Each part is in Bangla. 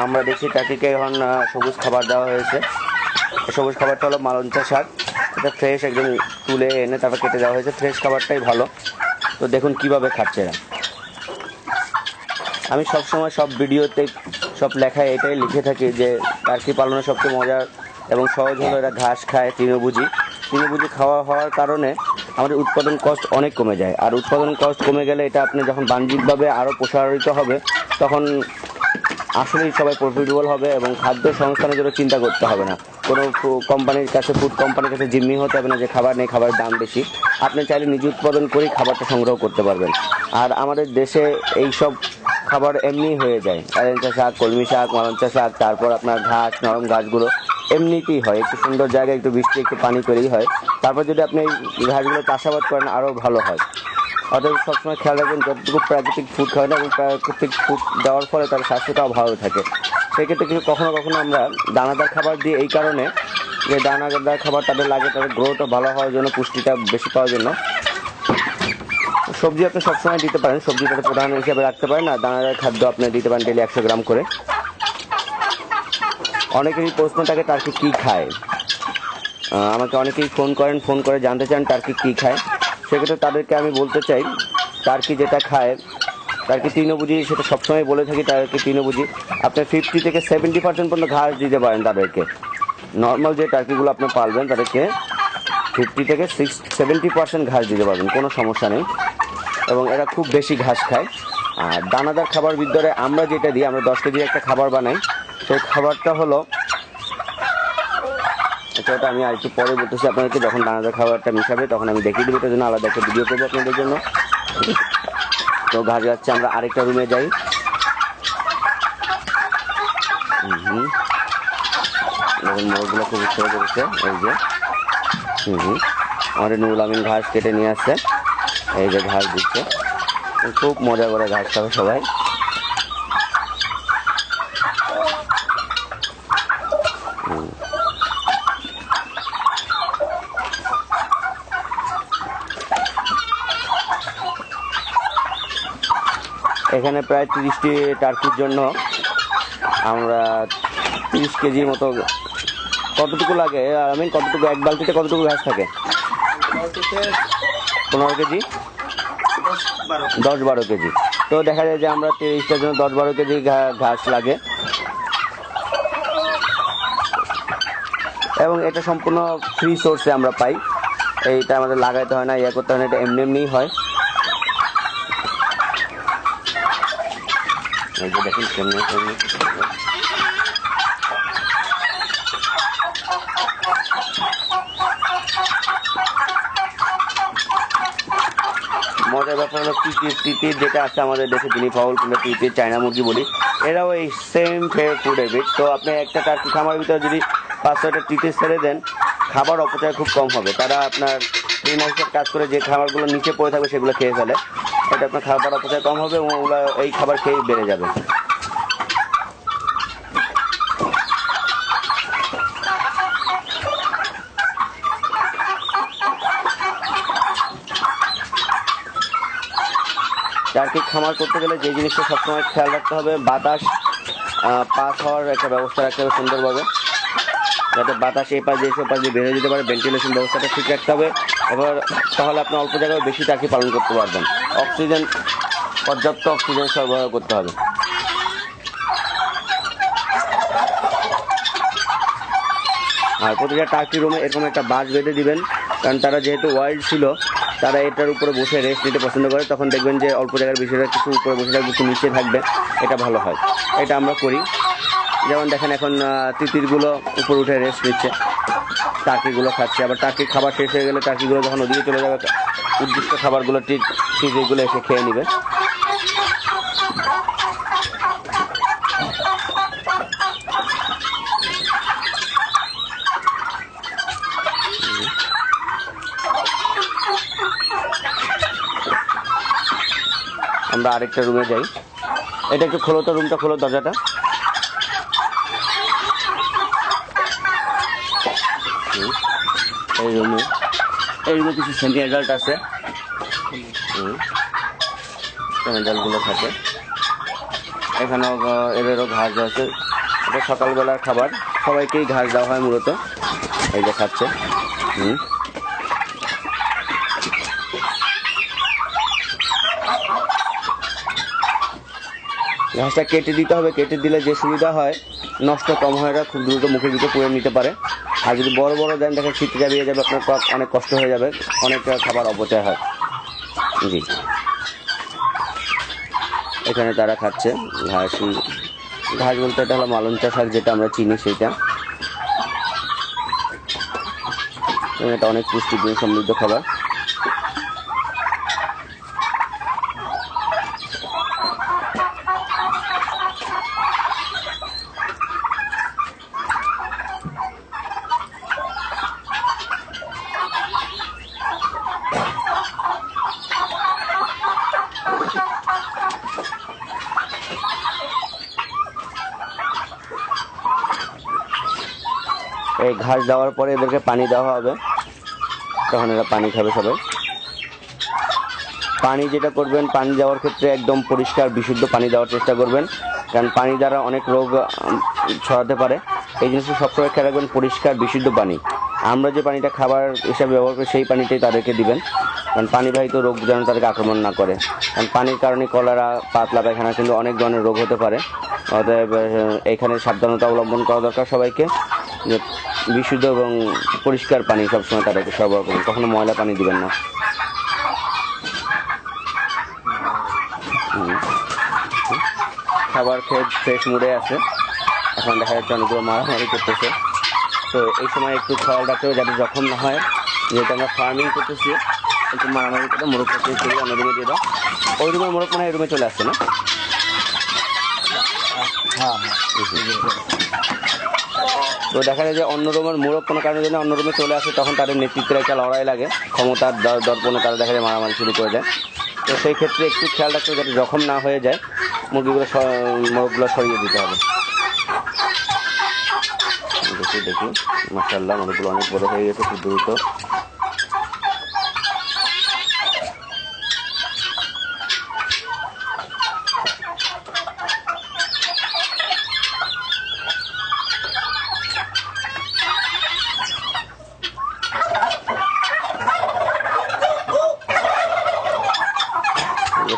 আমরা দেখছি টার্কিকে এখন সবুজ খাবার দেওয়া হয়েছে। সবুজ খাবারটা হলো মালঞ্চা শাক, এটা ফ্রেশ একদম তুলে এনে তারপর কেটে দেওয়া হয়েছে। ফ্রেশ খাবারটাই ভালো। তো দেখুন কিভাবে খাচ্ছে এরা। আমি সবসময় সব ভিডিওতে সব লেখায় এটাই লিখে থাকি যে টার্কি পালনের সবচেয়ে মজার এবং সহজ হলো এরা ঘাস খায় তৃণভোজী। তৃণভোজী খাওয়া হওয়ার কারণে আমাদের উৎপাদন কস্ট অনেক কমে যায়। আর উৎপাদন কস্ট কমে গেলে এটা আপনি যখন বাণিজ্যিকভাবে আরও প্রসারিত হবে তখন আসলেই সবাই প্রফিটেবল হবে এবং খাদ্য সংস্থানের জন্য চিন্তা করতে হবে না। কোনো কোম্পানির কাছে, ফুড কোম্পানির কাছে জিম্মি হতে হবে না যে খাবার নেই, খাবারের দাম বেশি। আপনি চাইলে নিজে উৎপাদন করেই খাবারটা সংগ্রহ করতে পারবেন। আর আমাদের দেশে এইসব খাবার এমনি হয়ে যায়, অ্যারেঞ্চা শাক, কলমি শাক, মালঞ্চা শাক, তারপর আপনার ঘাস, নরম ঘাসগুলো এমনিতেই হয়। একটু সুন্দর জায়গায় একটু বৃষ্টি একটু পানি করেই হয়। তারপর যদি আপনি এই ঘাসগুলো চাষাবাদ করেন আরও ভালো হয়। অর্থাৎ সবসময় খেয়াল রাখবেন যতটুকু প্রাকৃতিক ফুড খায় না এবং প্রাকৃতিক ফুড দেওয়ার ফলে তার স্বাস্থ্যটাও ভালো থাকে। সেক্ষেত্রে কিন্তু কখনো কখনো আমরা দানাদার খাবার দিই এই কারণে যে দানাদার খাবার তাদের লাগে, তাদের গ্রোথটা ভালো হওয়ার জন্য, পুষ্টিটা বেশি পাওয়ার জন্য। সবজি আপনি সবসময় দিতে পারেন, সবজিটাকে প্রধান হিসেবে রাখতে পারেন। আর দানাদার খাদ্য আপনি দিতে পারেন ডেলি 100 গ্রাম করে। অনেকেরই প্রশ্ন থাকে টার্কি কী খায়। আমাকে অনেকেই ফোন করে জানতে চান টার্কি কী খায়। সেক্ষেত্রে তাদেরকে আমি বলতে চাই টার্কি যেটা খায়, টার্কি তৃণভোজী, সেটা সবসময় বলে থাকি টার্কি তৃণভোজী। আপনার 50 থেকে 70% পর্যন্ত ঘাস দিতে পারেন তাদেরকে। নর্মাল যে টার্কিগুলো আপনি পালবেন তাদেরকে 50 থেকে 70% ঘাস দিতে পারবেন, কোনো সমস্যা নেই। এবং এরা খুব বেশি ঘাস খায়। আর দানাদার খাবার ভিতরে আমরা যেটা দিই, আমরা 10 কেজি একটা খাবার বানাই। সেই খাবারটা হলো, এটা আমি আর একটু পরে বলতেছি আপনাদেরকে। যখন দানাদার খাবারটা মিশাবে তখন আমি দেখিয়ে দেবো, এটার জন্য আলাদা একটা ভিডিও করবো আপনাদের জন্য। তো ঘাস যাচ্ছে, আমরা আরেকটা রুমে যাই। দেখুন মোরগগুলো খুব উৎসাহ করেছে। এই যে আমাদের নুরুল আমিন ঘাস কেটে নিয়ে আসছে, এই যে ঘাস দিচ্ছে। খুব মজা করে ঘাস খাবে সবাই। এখানে প্রায় 30টি টার্কির জন্য আমরা 30 কেজির মতো। কতটুকু লাগে আমিন, কতটুকু এক বালতিতে কতটুকু ঘাস থাকে? 15 কেজি, 10-12 কেজি। তো দেখা যায় যে আমরা 30টার জন্য 10-12 কেজি ঘাস লাগে। এবং এটা সম্পূর্ণ ফ্রি সোর্সে আমরা পাই। এইটা আমাদের লাগাইতে হয় না, ইয়ে করতে হয় না, এটা এমনি এমনিই হয়। এই যে দেখুন কেমনি মজার ব্যাপার হলো তিতির যেটা আছে আমাদের দেশে, গিনি ফাউল কিংবা তিতির, চায়না মুরগি বলি, এরাও এই সেম ফুড হ্যাবিট। তো আপনি একটা টার্কি খামার ভিতরে যদি 5-6টা তিতির ছেড়ে দেন, খাবার অপচয় খুব কম হবে। তারা আপনার এই মাসের কাজ করে যে খাবারগুলো নিচে পড়ে থাকবে সেগুলো খেয়ে ফেলে। এটা আপনার খাবার অপচয় কম হবে এবং ওগুলো এই খাবার খেয়েই বেড়ে যাবে। টার্কি খামার করতে গেলে যে জিনিসটা সবসময় খেয়াল রাখতে হবে, বাতাস পাস হওয়ার একটা ব্যবস্থা রাখতে হবে সুন্দরভাবে, যাতে বাতাস এই পাশ দিয়ে সে পাশ দিয়ে বেরিয়ে যেতে পারে। ভেন্টিলেশন ব্যবস্থাটা ঠিক রাখতে হবে। এবার তাহলে আপনি অল্প জায়গায় বেশি টার্কি পালন করতে পারবেন। অক্সিজেন, পর্যাপ্ত অক্সিজেন সরবরাহ করতে হবে। আর প্রতিটা টার্কি রুমে এরকম একটা বাঁশ বেঁধে দিবেন, কারণ তারা যেহেতু ওয়াইল্ড ছিল, তারা এটার উপরে বসে রেস্ট নিতে পছন্দ করে। তখন দেখবেন যে অল্প জায়গার বেশিরভাগ কিছু উপরে বসে থাকবে, কিছু নিচে থাকবে, এটা ভালো হয়। এটা আমরা করি। যেমন দেখেন এখন তিতিরগুলো উপরে উঠে রেস্ট নিচ্ছে, টার্কিগুলো খাচ্ছে। আবার টার্কির খাবার শেষ হয়ে গেলে টার্কিগুলো যখন ওদিকে চলে যাবে, উদ্দিষ্ট খাবারগুলো তিতিরগুলো এসে খেয়ে নেবে। আমরা আরেকটা রুমে যাই। এটা একটু খোলো তো, রুমটা খোলো, দরজাটা। এই রুমে কিছু সেমি অ্যাডাল্ট আছে, সেমি অ্যাডাল্টগুলো থাকে। এখানেও এদেরও ঘাস আছে। এটা সকালবেলার খাবার, সবাইকেই ঘাস দেওয়া হয় মূলত। এই যে খাচ্ছে। ঘাসটা কেটে দিতে হবে, কেটে দিলে যে সুবিধা হয় নষ্ট কম হয়, খুব দ্রুত মুখের ভিতরে পুড়ে নিতে পারে। আর যদি বড় বড় দেন দেখেন শীতে যাবিয়ে যাবে, আপনার অনেক কষ্ট হয়ে যাবে, অনেক খাবার অপচয় হয়। জি, এখানে তারা খাচ্ছে ঘাস। ঘাস বলতে এটা হলো মালঞ্চা শাক, যেটা আমরা চিনি সেইটা। এটা অনেক পুষ্টিগুণ সমৃদ্ধ খাবার। এই ঘাস দেওয়ার পরে এদেরকে পানি দেওয়া হবে, তখন এরা পানি খাবে সবাই। পানি যেটা করবেন, পানি দেওয়ার ক্ষেত্রে একদম পরিষ্কার বিশুদ্ধ পানি দেওয়ার চেষ্টা করবেন, কারণ পানি দ্বারা অনেক রোগ ছড়াতে পারে। এই জিনিসটা সবসময় খেয়াল রাখবেন, পরিষ্কার বিশুদ্ধ পানি। আমরা যে পানিটা খাবার হিসাবে ব্যবহার করি সেই পানিটাই তাদেরকে দিবেন, কারণ পানিবাহিত রোগ যেন তাদেরকে আক্রমণ না করে। কারণ পানির কারণে কলেরা, পাতলা পায়খানা কিন্তু অনেক ধরনের রোগ হতে পারে। অতএব এখানে সাবধানতা অবলম্বন করা দরকার সবাইকে, যে বিশুদ্ধ এবং পরিষ্কার পানি সবসময় তাদেরকে সরবরাহ করুন, কখনো ময়লা পানি দিবেন না। খাবার খেয়ে ফ্রেশ মুডে আছে, এখন দেখা যাচ্ছে অনেকগুলো মারামারি করতেছে। তো এই সময় একটু খেয়াল রাখতে হবে যাতে জখম না হয়, যেহেতু আমরা ফার্মিং করতেছি। একটু মারামারি করে মোরগ করতে অন্য রুমে দিয়ে দাও। ওই রুমের মোরগ মানে এই রুমে চলে আসছে না? হ্যাঁ, তো দেখা যায় যে অন্য রুমের মোরগ কোনো কারণে যদি অন্য রুমে চলে আসে, তখন তাদের নেতৃত্বের একটা লড়াই লাগে, ক্ষমতার দর্পণে তারা দেখা যায় মারামারি শুরু করে দেয়। তো সেই ক্ষেত্রে একটু খেয়াল রাখতে হবে যাতে জখম না হয়ে যায়, মোরগগুলো সরিয়ে দিতে হবে। দেখি মাশাআল্লাহ মোরগগুলো অনেক বড় হয়ে গেছে খুব দ্রুত।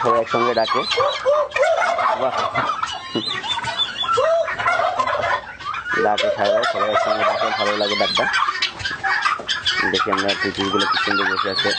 সবাই একসঙ্গে ডাকে, ডাকে খাওয়ায়, সবাই একসঙ্গে ডাকে, ভালো লাগে ডাকটা। দেখি আমরা পৃথিবীগুলো কি সুন্দর বসে আছে।